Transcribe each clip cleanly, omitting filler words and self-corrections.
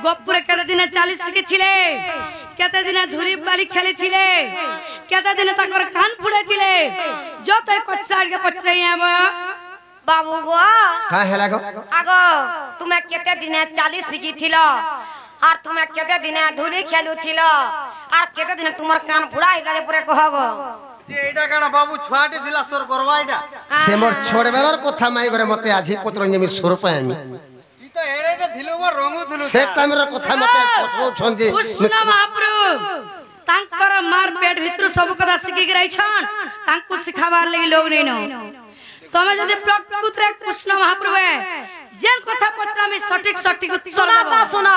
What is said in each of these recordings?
गोपुरे केते दिन 40 शिखिथिले केते दिन धुरी बाली खेलिथिले केते दिन तकर कान फुड़ेथिले जते कोचार के पछरे आबो बाबू गो का हेला गो आगो तुमे केते दिन 40 शिखिथिलो और तुमे केते दिन धुरी खेलुथिलो और केते दिन तुमर कान फुड़ाई गले पुरे कहगो एटा काना बाबू छुआटी दिला सोर करवा एटा से मोर छोड़ बेलर कथा माई करे मते आजी पुत्र नेमी सोर पाएमी ई तो एड़े जे थिलो वो रंगु थिलो से टाइम रे कथा मते पठो छंजे कृष्ण महाप्रभु तांकर मार पेट भितर सब कथा सिखि गिराई छन तांको सिखाबार लागि लोग नै न तमे जदि प्रकृत रे कृष्ण महाप्रभु जेन कथा पत्रा में सटीक सटीक सुना ता सुना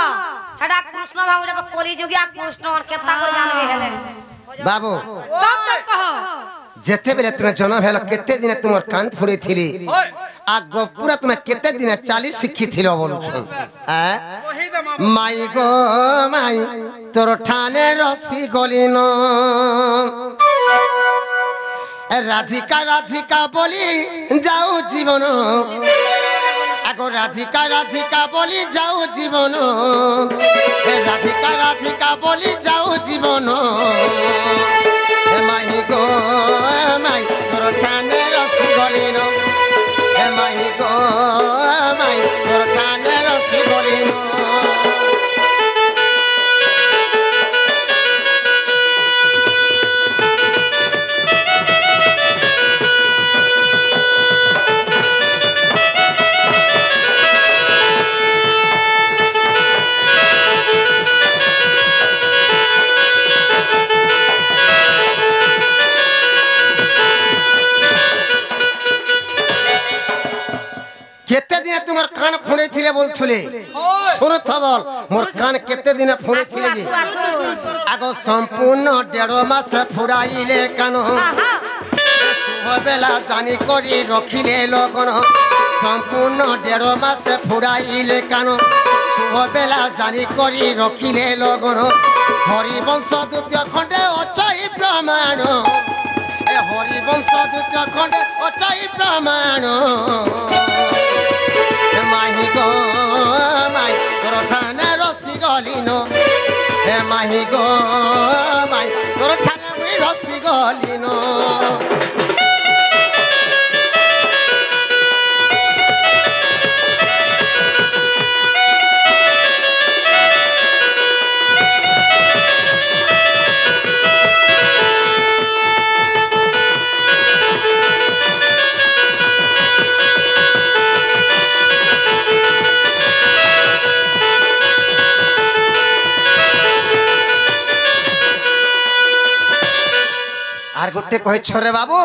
हडा कृष्ण भाऊ तो कोली जुगिया कृष्ण और केता कर जानबे हेले बाबू तब तक कहो जेते बेले तुमे जन्म भेल केते दिन तुमर कान फुड़े थिली आ गोपुरा तुमे केते दिन 40 शिखी थिलो बोलु छ माई गो माई तोर ठाने रसी गलिनो राधिका राधिका बोली जाओ जीवन आगो राधिका राधिका बोली जाओ जीवन राधिका राधिका बोली जाओ जीवन माही गो माई तोर ठाने रसी गलिनो माही गो माई तोर ठाने रसी गलिनो केते दिन तुमर कान फुड़े थिले बोलथुले सुन थबल मोर कान केते दिन फुड़े थिले आगो संपूर्ण 1.5 मास फुड़ाइले कान बेला जानी करी रखिले लगन संपूर्ण 1.5 मास फुड़ाइले कान बेला जानी करी रखिले लगन हरिवंश द्वितीय खंडे अचई प्रमाण हरिवंश द्वितीय खंडे अचई प्रमाण माही गो माई तोर ठाने रसी गलिनो हे माही गो माई तोर ठाने मुई रसी गलिनो आर गोटे कहे छोरे बाबू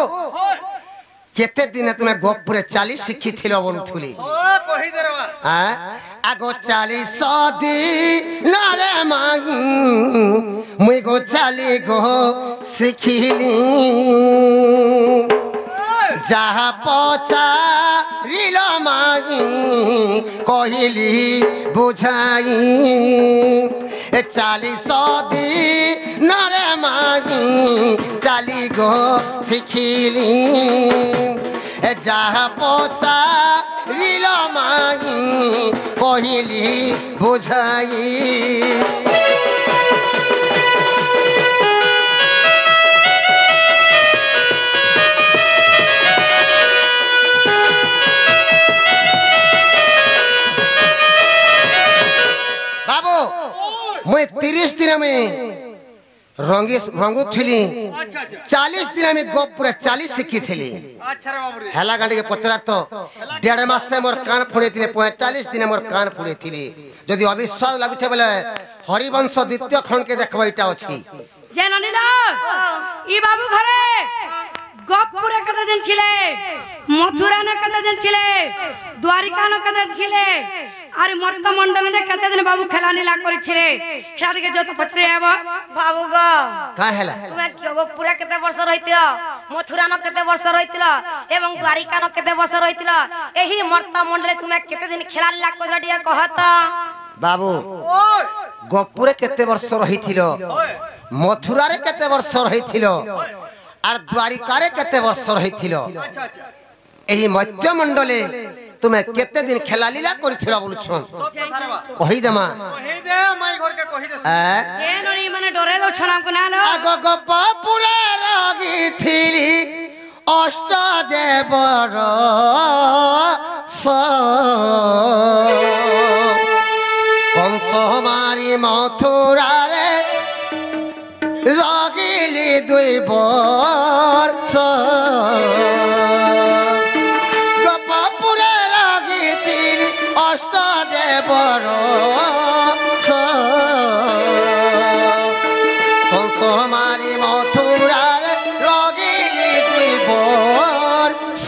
केते दिन तुमे गोपुरे 40 शिखी थिलो बोलुथुली ओ कहि देरवा आगो 40 दिन रे मागी मुई गो 40 गो शिखिली जहा पचा रिलो मागी कहिली बुझाई 40 दिन रे मागी 40 गो शिखिली जहा पचा रिलो मागी कहिली बुझाई बाबू मैं 30 दिन में रंगू थिली 40 दिन में गोपुरे 40 शिखी थिली अच्छा रे बाबू रे हेला गांडी के पतरा तो 1.5 मास से मोर कान फुड़े थिले 45 दिन मोर कान फुड़े थिले जदी अविश्वास लागु छे बोले हरिवंश द्वितीय खंड के देखबा इटा अछि जे ननिला ई बाबू घरे गोपुरे कते दिन थिले मथुरा ने कते दिन थिले द्वारिका ने कते थिले अरे मर्त मंडल ने कते दिन बाबू खेलानी ला करि छिले हेरा के जत पछरे आबो बाबू गो का हेला तुमे गोपुरा केते वर्ष रहितिलो मथुरा न केते वर्ष रहितिलो एवं द्वारिका न केते वर्ष रहितिलो एही मर्त मंडल तुमे केते दिन खेलानी ला करि दिया कहत बाबू गोपुरे केते वर्ष रहिथिलो मथुरा रे केते वर्ष रहिथिलो आर द्वारिका रे केते वर्ष रहिथिलो एही मध्य मंडले তুমি কেতে দিন খেলা লীলা করেছিল বলছন সত্য সারবা কহি দেমা কহি দে মাই ঘরকে কহি দে কে ননি মানে ডরে দছ নামকো না লো আগ গপ পুরা রাগিছিলি অষ্ট যে বড় কংস মারি মথুরারে রাগিলি 2 বর্ষ গপ পুরা রাগিছিলি অষ্ট যে বড় কংস মারি মথুরার রগিলি 2 বর্ষ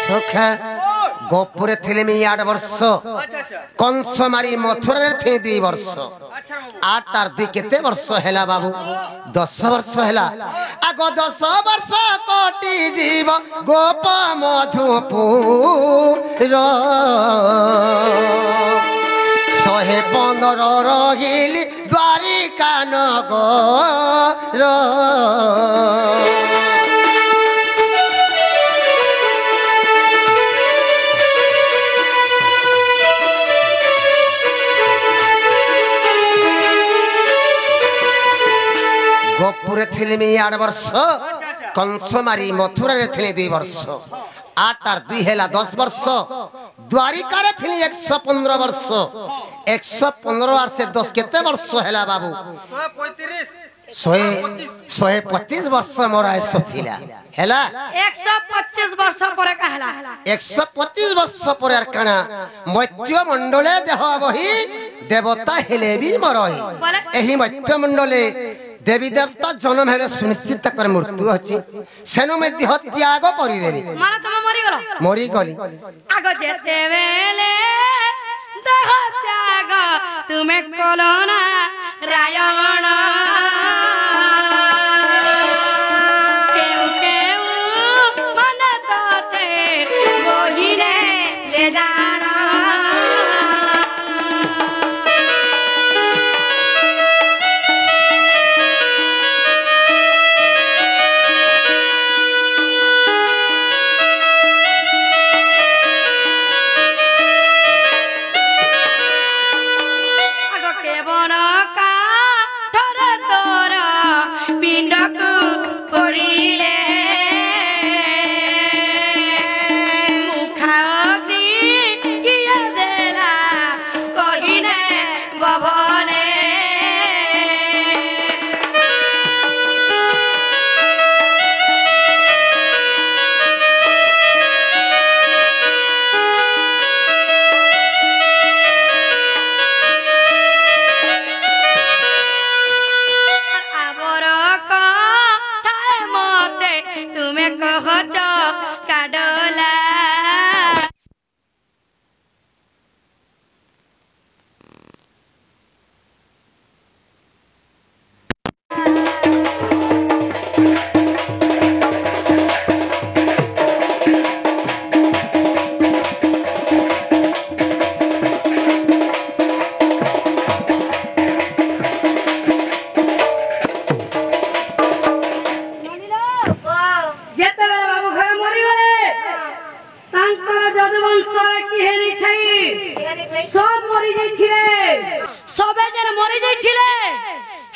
সুখে গোপুরে ଥିଲେ 8 ବର୍ଷ କଂସ ମାରି ମଥୁରାରେ ଥିଲେ 2 ବର୍ଷ 8 আর 2 କେତେ ବର୍ଷ ହେଲା ବାବୁ 10 ବର୍ଷ ହେଲା ଆଗ 10 ବର୍ଷ କୋଟି ଜୀବ ଗୋପ ମଧୁପୁର 115 ରହିଲି ଦ୍ୱାରିକା ନଗର গোপুরে ଥିଲେ 8 ବର୍ଷ କଂସ ମାରି ମଥୁରାରେ ଥିଲେ 2 ବର୍ଷ 8 আর 2 ହେଲା 10 ବର୍ଷ ଦ୍ୱାରିକାରେ ଥିଲେ 115 ବର୍ଷ 115 আর ସେ 10 କେତେ ବର୍ଷ ହେଲା ବାବୁ 125 ବର୍ଷ ମୋର ଆୟୁଷ ଥିଲା ହେଲା 125 ବର୍ଷ ପରେ कहला 125 ବର୍ଷ ପରେ আর কানা মৈত্য মণ্ডলে দেহ বহি দেবতা হেলে বি মরই ଏହି মৈত্য মণ্ডলে দেবী দেবতা জন্ম হেলে সুনিশ্চিত করে মৃত্যু হচ্ছে সেনু মে দেহ ত্যাগ করি দেলি মানে তুমি মরি গলি আগ যেতে বেলে দেহ ত্যাগ তুমি কলো না রায়ণ কেউ কেউ মনে তোতে বহিরে লে জানা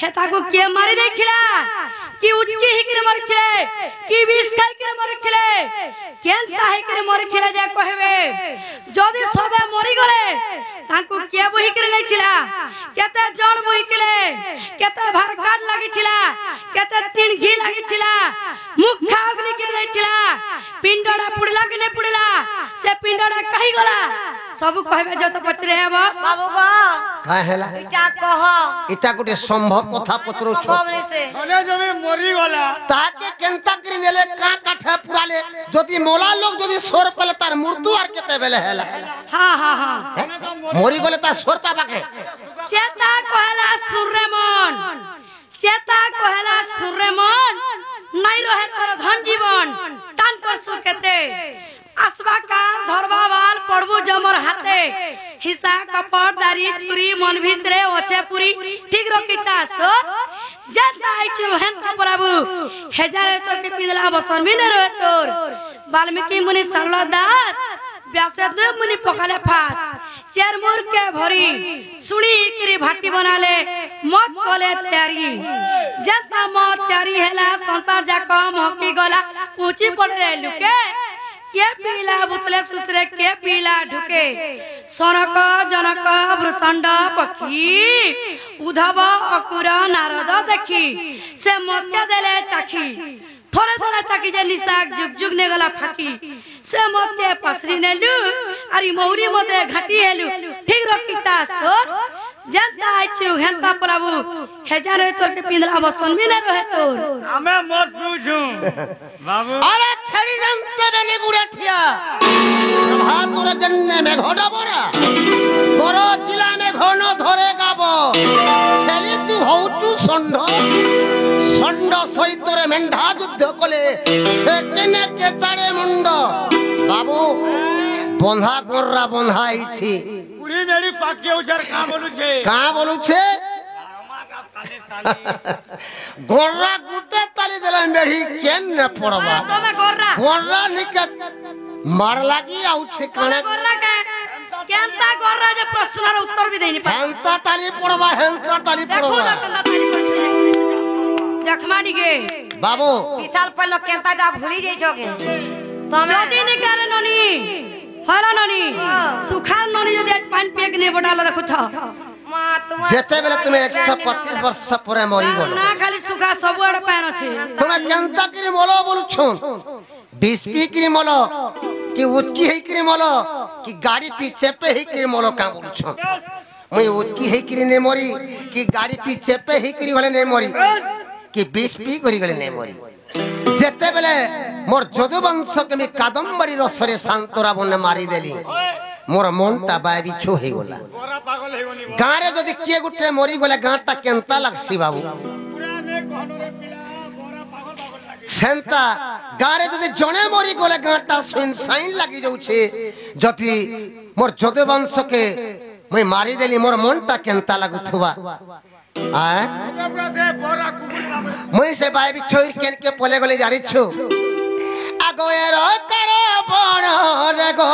হেতাকু কে মারি দেইছিলা কি উচকি হিকরে মরিছিলে কি বিষ খাইকরে মরিছিলে কেনতা হিকরে মরিছিলে যে কইবে যদি সবে মরি গলে তাকু কে বহিকরে নেছিলা কেতে জল বহিছিলে কেতে ভারকাট লাগিছিলা কেতে টিন ঘি লাগিছিলা মুখা অগ্নি কে দেইছিলা পিণ্ডড়া পুড়িলা কি নে পুড়িলা সে পিণ্ডড়া কাহি গলা सब कहबे जत पचरे हेब बाबू गो का हेला इटा कह इटा गुटे संभव कथा पत्रो छ बाबू से अने जमे मरी गला ताके केनता करी नेले का काठा पुराले जदी मोला लोग जदी सोर पले तार मृत्यु आर केते बेले हेला हां हां हां मरी गले ता सोर पा बाके चेता कहला सूर्यमन चेता कहला सुरे मन नहीं रहे तर धन जीवन टान कर सुकेते आसवा कान धरबा बाल पड़बू जमर हाथे हिस्सा कपड़ दारी चुरी मन भितरे ओछे पूरी ठीक रखिता सर जता आइछु हेंता प्रभु हेजारे तोर के पिदला बसन भी न रहे तोर वाल्मीकि मुनि सरला दास व्यासदेव मुनि पकाले फास चेर मुर के भरी सुनी करी भाटी बनाले मत कले तैयारी जनता मत तैयारी हैला संसार जाक महकी गला ऊंची पड़ले लुके के पीला बुतले सुसरे के पीला ढुके सनक जनक वृषंड पक्षी उद्धव अकुर नारद देखी से मत्य देले चाखी थोड़े थोड़े चाकी जे निशाक जुग जुग ने गला फाकी से मते पसरी नेलु अरी मौरी मते घाटी हेलु ठीक रखिता सोर जनता आइछु हेंता प्रभु हेजारे तोर के पिंदला बसन भी न रहे तोर हमें मत पूछू बाबू अरे छड़ी रंग बेने गुड़ाठिया सभा तोर जन्ने में घोड़ा बोरा बरो जिला में घनो धरे गाबो छेली तू होचू संढ संढ सहितरे मेंढा युद्ध कले सेकेने के चाड़े मुंड बाबू बंधा गोर्रा बंधाइछि पूरी मेरी पाके उचर का बोलू छे गोर्रा गुटे ताली देला मेरी केन न पड़बा तोमे गोर्रा गोर्रा निके मार लागी आउ छे तोमे गोर्रा के केनता गोर्रा जे प्रश्नर उत्तर भी देनी पा हेंता ताली पड़बा हेंता ताली देखो पड़बा जकला ताली पछे जखमाडी गे बाबू विशाल पहले केनता जा भूली जाई छोगे तमे जदी ने करे ननी हरा ननी सुखार ननी जदी आज पानी पेक ने बडाला देखो था मां तुम जेते बेले तुमे 125 वर्ष परे मरी गलो ना खाली सुखा सब आड़ पैन अछि तुमे जनता के मोलो बोलु छन 20 पी के मोलो कि उचकी है के मोलो कि गाड़ी ती चेपे है के मोलो का बोलु छन मैं उचकी है के ने मरी कि गाड़ी ती चेपे है के गले ने मरी कि 20 पी करी गले ने मरी जेते बेले मोर जदुवंश के मी कादम्बरी रसरे शांतरा बने मारी देली मोर मनटा बाबी छो हे गोला गोरा पागल हे गनी गारे जदी के गुटे मरी गले गांटा केनता लागसी बाबू पुराने कहनो रे पिला गोरा पागल लागे सेंता गारे जदी जणे मरी गले गांटा सुन साइन लागी जाउछे जति मोर जदुवंश के मैं मारी देली मोर मनटा केनता लागुथुवा आ से बोरा कुकुर बाबू मुई से बाई बिछोई केन के पले गले जारी छु आगो एरो करो बण रे गो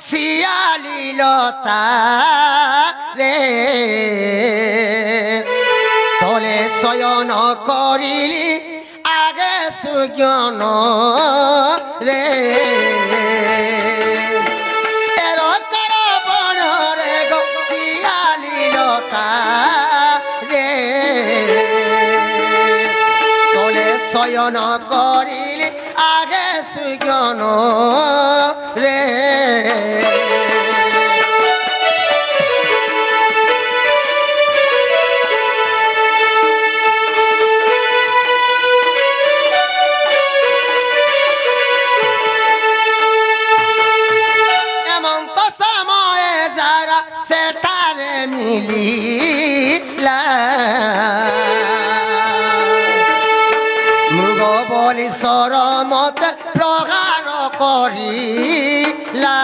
सियाली लता रे तले शयन करिली आगे सुज्ञान रे एरो करो बण रे गो सियाली लता शयन करिले आगे सुज्ञान रे एमंत समय जारा सेठारे मिलिला बोली सर मत प्रगार करिला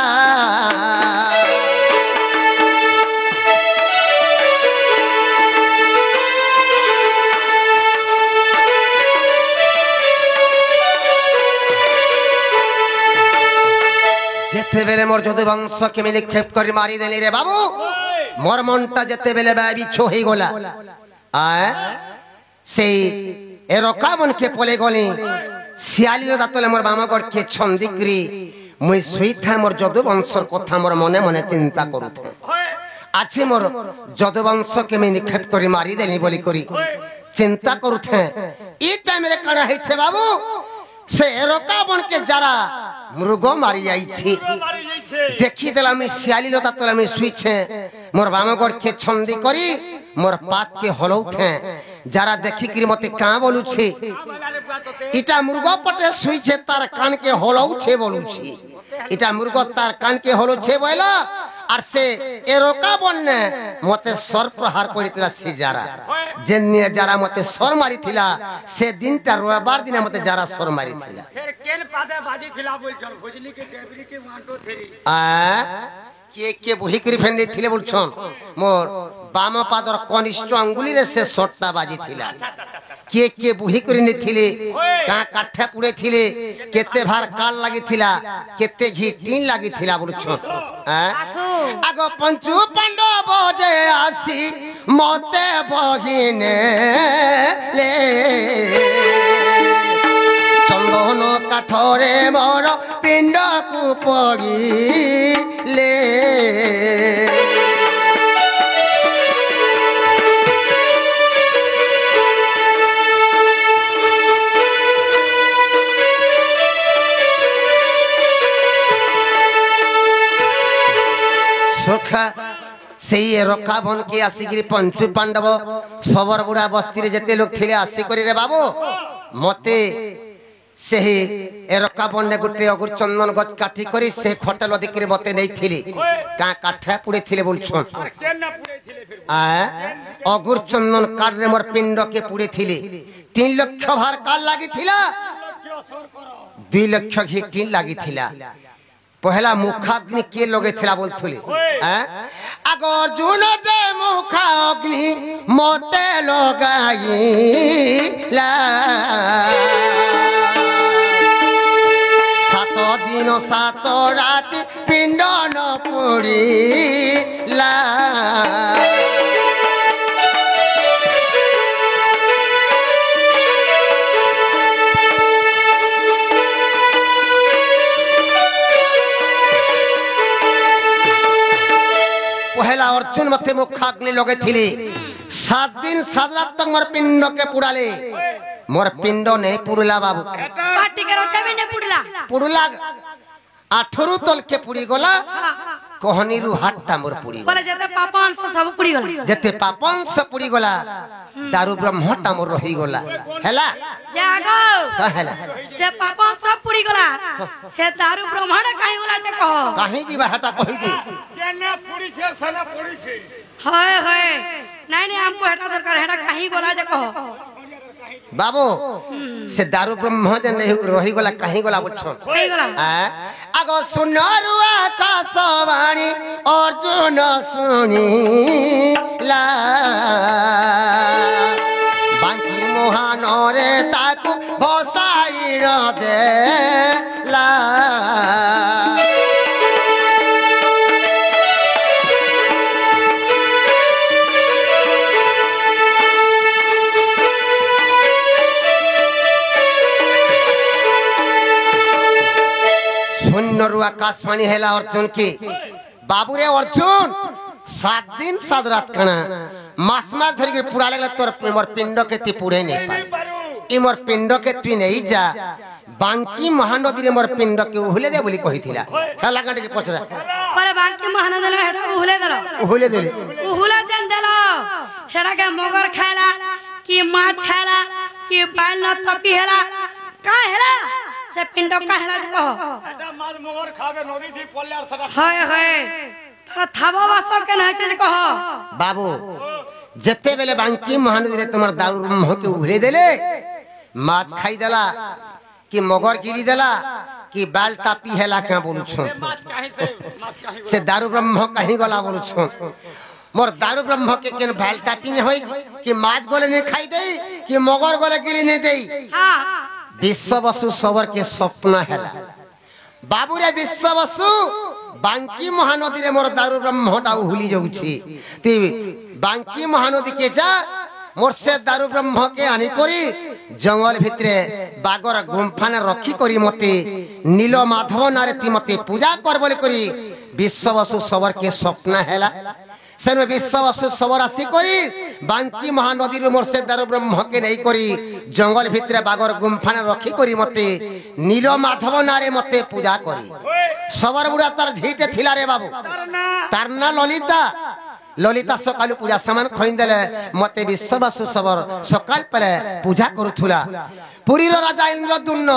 जेते बेले मोर जदुवंश के मिले खेप कर मारी देली रे बाबू मोर मनटा जेते बेले बाबी छो हे गोला आ से ए रकाबन के पले गली सियाली रो दातले मोर बामगड़ के छंदिक्री मुई सुइथा मोर जदुवंशर कथा मोर मने मने चिंता करूथे आछि मोर जदुवंश के मैं निखेत करी मारी देली बोली करी चिंता करूथे ई टाइम रे कणा है छे बाबू से रकाबन के जरा मृग मारी जाई छी देखी देला मी सियाली रो दातले मी सुइछे मोर बामगड़ के छंदी करी मोर पात के हलौथे जरा देखी कि मते का बोलू छे इटा मुर्ग पटे सुई छे तार कान के हलौ छे बोलू छी इटा मुर्ग तार कान के हलौ छे बोला আর সে এরকা বন্যে মতে সর প্রহার করিতলা সে যারা যে নিয়ে যারা মতে সর মারিছিলা সে দিনটা রবিবার দিনে মতে যারা সর মারিছিলা फिर केन पादे बाजी खिला बोल चल भोजली के डेबरी के वांटो थेरी কে কে বহি করে ফেন্ডে থিলে বলছন মোর বাম পাদর কনিষ্ঠ আঙ্গুলিরে সে শটটা বাজিছিলা কে বুহি করে নিথিলে কা কাঠা পুড়ে থিলে কেতে ভার কাল লাগিছিলা কেতে ঘি টিন লাগিছিলা বলছন আগ পঞ্চু পাণ্ডব যে আসি মতে বহিনে লে চন্দন কাঠরে মোর পিণ্ডকু পড়িলে সুখা সেই রক্ষা বনকে আসিকি পঞ্চু পাণ্ডব সবর বুড়া বস্তিরে যেতে লোক ছিলে আসিকরি রে বাবু মতে সেই এরকা বন্যে গোটে অগুর চন্দন গছ কাটি করে সে খটা নদী করে মতে নেইছিলি কা কাঠা পুড়ে ছিলে বলছন অগুর চন্দন কাঠরে মোর পিণ্ডকে পুড়ে ছিলে 3 লক্ষ ভার কাল লাগিছিলা 2 লক্ষ ঘি টিন লাগিছিলা পহলা মুখাগ্নি কে লগেছিলা বলছলি আগ অর্জুন যে মুখাগ্নি মতে লগাইলা 7 দিন 7 রাতি পিণ্ড ন পুড়িলা पहला अर्जुन मते मुखाग्नि लगे थिले 7 दिन 7 रात तक मोर पिंड के पुड़ाले मोर पिंड ने पुड़ला बाबू पार्टी के रोचा भी ने पुड़ला 18 तल के पुड़ी गला कहनी रु हाटटा मोर पुड़ी बोले जते पापांश सब पुड़ी गला जते पापांश पुड़ी गला दारू ब्रह्मटा मोर रही गला हैला जागो कहला से पापांश सब पुड़ी गला से दारू ब्रह्मण काहे गला ते कहो काहे की बाटा कहि दे जेने पुड़ी छे सना पुड़ी छे हाय हाय नहीं हमको हेटा दरकार हेटा काहे गला जे कहो बाबू से दारू ब्रह्म जे नहीं रही गला कहीं गला बुझछन कहीं गला आगो सुनरु आकाशवाणी अर्जुन सुनी ला बांकी मोहनरे ताकू भसाई न देला आकाशवाणी है अर्जुन की बाबू रे अर्जुन 7 दिन 7 रात कना मास मास धरी पुड़ा लगला तोर मोर पिंड के ती पुड़े नहीं पार ई मोर पिंड के तू नहीं जा बांकी महानदी रे मोर पिंड के उहले दे बोली कहिथिला हला काटे के पछरा पर बांकी महानदी रे हेटा उहले देलो उहले देले देलो हेटा के मगर खाला कि माछ खाला कि बैल न तपी हेला का हेला से पिंडो का हेला कहो एटा माल मोर खावे नदी थी पल्ले और सदा हाय हाय तारा थाबा वासो के नहीं छे कहो बाबू जते बेले बांकी महानदी रे तुम्हार दारू ब्रह्म के उहले देले माछ खाई देला कि मगर गिरी देला कि बाल तापी हेला क्या बोलु छ माछ काहे से दारू ब्रह्म कहीं गला बोलु छ मोर दारू ब्रह्म के केन बाल तापी ने होई कि माछ गले ने खाई देई कि मगर गले गिरी ने देई हां विश्व वसु सबर के स्वप्न हैला बाबू रे विश्व वसु बांकी महानदी रे मोर दारू ब्रह्मटा उहुली जाउछि ती बांकी महानदी के जा मोर से दारू ब्रह्म के आनी करी जंगल भितरे बागर गुंफा ने रखी करी मते नील माधव नारे ती मते पूजा कर बोले करी विश्व वसु सबर के स्वप्न हैला सेन विश्व वसु सबर आसी करी बांकी महानदी रे मोर से दारू ब्रह्म के नहीं करी जंगल भितरे बागर गुंफा ने रखी करी मते नील माधव नारे मते पूजा करी सबर बुढ़ा तार झीटे थिला रे बाबू तारना ललिता ललिता सकाल पूजा सामान खइन देले मते विश्व वसु सबर सकाल परे पूजा करूथुला पुरी रो राजा इंद्रदुम्न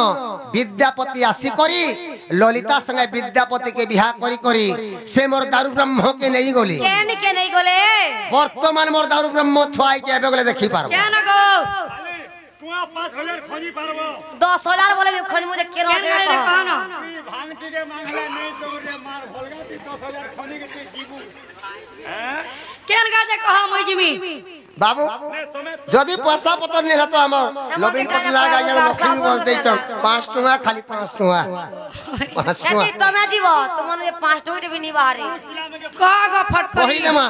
विद्यापति आसी करी ललिता संगे विद्यापति के बिहा करी से मोर दारू ब्रह्म के नहीं गली के नहीं गले वर्तमान मोर दारू ब्रह्म थुआई के एबे गले देखि पारो क्या न गो 5000 खोजी पारबो 10,000 बोले भी खोज मुझे केनो क्या रे कहना भांग के मांगला नहीं तो रे मार भलगा 10,000 खोजी के जीबू हैं केन गाजे कह मई जिमी बाबू जदि पैसा पतर नहीं तो हमर नवीन पटला गाय लक्ष्मी बस दै छ 5 टका खाली 5 टका 5 टका यदि तमे जीवो तुमन ये 5 टका भी नहीं बाहरे का गो फट कहि दे मा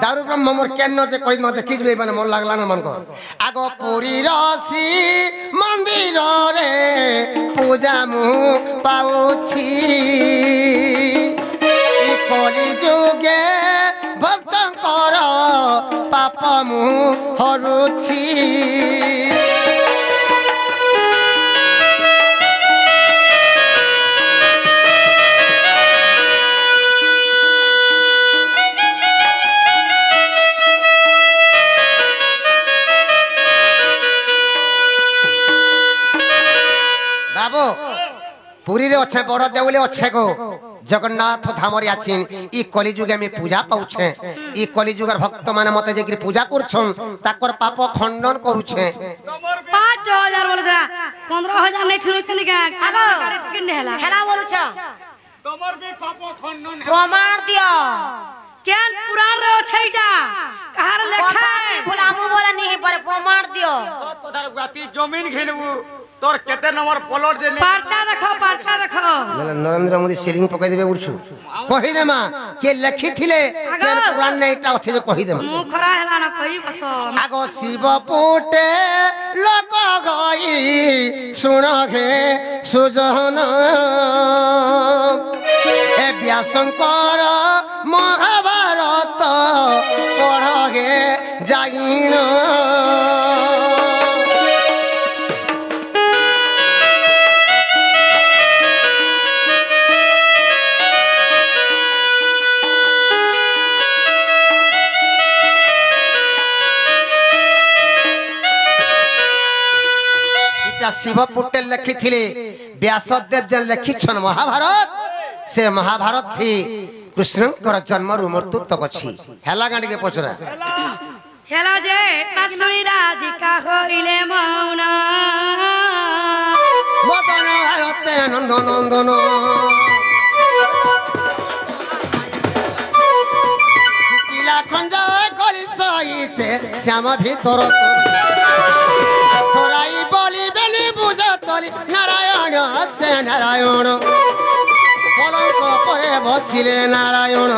दारू ब्रह्म मोर केनो जे कहि म देखि जबे माने मन लागला न मन को आगो पुरी रसी मंदिर रे पूजा मु पाउछि ई कलि जुगे भक्तंकर पाप मु हरुछि बाबू पुरी रे अच्छे बड़ देउले अच्छे को जगन्नाथ धामरे आछिन ई कलि जुगे में पूजा पाउछे ई कलि जुगर भक्त माने मते जे पूजा करछन ताकर पाप खंडन करूछे 5000 बोले जा 15000 नहीं सुनु तनी का आगो गाड़ी किने हला हेला बोलु छ तमर भी पाप खंडन प्रमाण दियो केन पुराण रे छैटा कहार लेखा है भुलामु बोला नहीं पर प्रमाण दियो सत कथार गाती जमीन घेलबू तोर केते नंबर प्लॉट जे पर्चा देखो नरेंद्र मोदी सीलिंग पकाई देबे उठछु कहि दे मा के लिखि थिले के पुराण नै टा अछि जे कहि दे मु खरा हला न कहि बस आगो शिव पुटे लोक गई सुन हे सुजन ए व्यासंकर महाभारत पढ़ गे जाइन शिव पुटे लिखि थिले व्यासदेव जन लिखिछन महाभारत से महाभारत थी कृष्णकर जन्म रु मृत्यु तक अछि हेला गांडी के पचरा हेला जे असुरी राधिका होइले मौन मदन भारते नंद नंदन किला खंज गली सहिते श्याम भीतर थोराई बोली बेली बुझा तली नारायण से नारायण कलंक परे बसिले नारायण